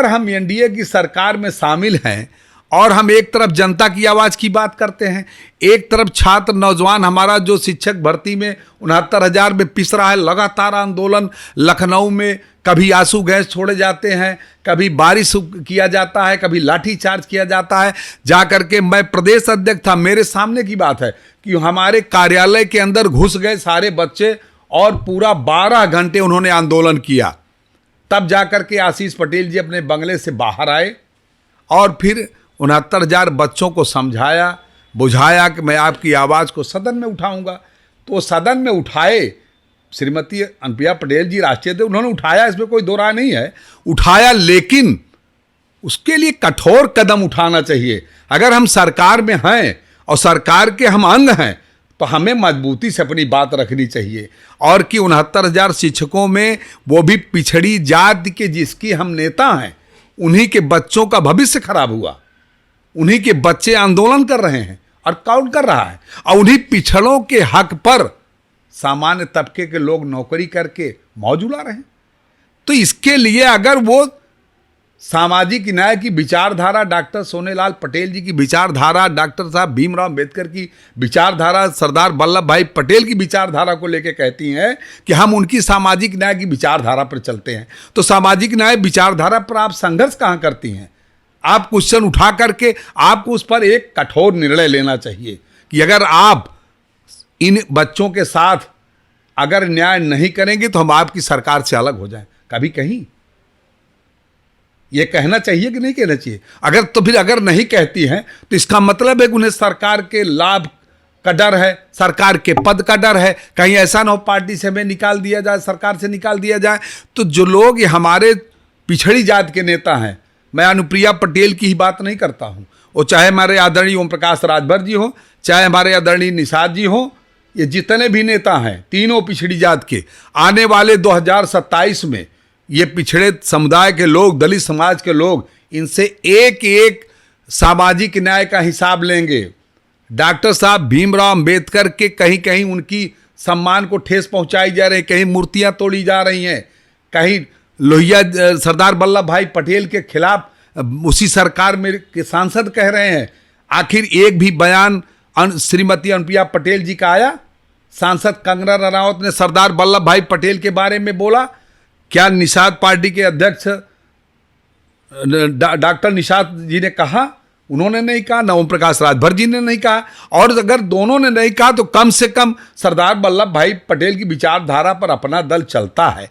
हम एनडीए की सरकार में शामिल हैं और हम एक तरफ जनता की आवाज़ की बात करते हैं, एक तरफ छात्र नौजवान हमारा जो शिक्षक भर्ती में 69,000 में पिस रहा है, लगातार आंदोलन। लखनऊ में कभी आंसू गैस छोड़े जाते हैं, कभी बारिश किया जाता है, कभी लाठीचार्ज किया जाता है। जा करके मैं प्रदेश अध्यक्ष था, मेरे सामने की बात है कि हमारे कार्यालय के अंदर घुस गए सारे बच्चे और पूरा 12 घंटे उन्होंने आंदोलन किया। तब जाकर के आशीष पटेल जी अपने बंगले से बाहर आए और फिर 69,000 बच्चों को समझाया बुझाया कि मैं आपकी आवाज़ को सदन में उठाऊंगा। तो वो सदन में उठाए, श्रीमती अनुप्रिया पटेल जी राष्ट्रीय अध्यक्ष, उन्होंने उठाया, इसमें कोई दो राय नहीं है, उठाया, लेकिन उसके लिए कठोर कदम उठाना चाहिए। अगर हम सरकार में हैं और सरकार के हम अंग हैं तो हमें मजबूती से अपनी बात रखनी चाहिए। और कि 69,000 शिक्षकों में वो भी पिछड़ी जाति के जिसकी हम नेता हैं, उन्हीं के बच्चों का भविष्य खराब हुआ, उन्हीं के बच्चे आंदोलन कर रहे हैं और कौन कर रहा है, और उन्हीं पिछड़ों के हक पर सामान्य तबके के लोग नौकरी करके मौज उड़ा रहे हैं। तो इसके लिए अगर वो सामाजिक न्याय की विचारधारा, डॉक्टर सोनेलाल पटेल जी की विचारधारा, डॉक्टर साहब भीमराव अंबेडकर की विचारधारा, सरदार वल्लभ भाई पटेल की विचारधारा को लेकर कहती हैं कि हम उनकी सामाजिक न्याय की विचारधारा पर चलते हैं, तो सामाजिक न्याय विचारधारा पर आप संघर्ष कहाँ करती हैं? आप क्वेश्चन उठा करके आपको उस पर एक कठोर निर्णय लेना चाहिए कि अगर आप इन बच्चों के साथ अगर न्याय नहीं करेंगे तो हम आपकी सरकार से अलग हो जाएं। कभी कहीं ये कहना चाहिए कि नहीं कहना चाहिए? अगर तो फिर अगर नहीं कहती हैं तो इसका मतलब है कि उन्हें सरकार के लाभ का डर है, सरकार के पद का डर है, कहीं ऐसा ना हो पार्टी से हमें निकाल दिया जाए, सरकार से निकाल दिया जाए। तो जो लोग ये हमारे पिछड़ी जात के नेता हैं, मैं अनुप्रिया पटेल की ही बात नहीं करता हूँ, वो चाहे हमारे आदरणीय ओम प्रकाश राजभर जी हो, चाहे हमारे आदरणीय निषाद जी हो, ये जितने भी नेता हैं तीनों पिछड़ी जात के, आने वाले 2027 में ये पिछड़े समुदाय के लोग, दलित समाज के लोग, इनसे एक एक सामाजिक न्याय का हिसाब लेंगे। डॉक्टर साहब भीमराव अंबेडकर के कहीं कहीं उनकी सम्मान को ठेस पहुंचाई जा रही है, कहीं मूर्तियां तोड़ी जा रही हैं, कहीं लोहिया सरदार वल्लभ भाई पटेल के खिलाफ उसी सरकार में के सांसद कह रहे हैं। आखिर एक भी बयान श्रीमती अनुप्रिया पटेल जी का आया? सांसद कंगना रनावत ने सरदार वल्लभ भाई पटेल के बारे में बोला? क्या निषाद पार्टी के अध्यक्ष डॉक्टर निषाद जी ने कहा? उन्होंने नहीं कहा, न ओम प्रकाश राजभर जी ने नहीं कहा। और अगर दोनों ने नहीं कहा तो कम से कम सरदार वल्लभ भाई पटेल की विचारधारा पर अपना दल चलता है।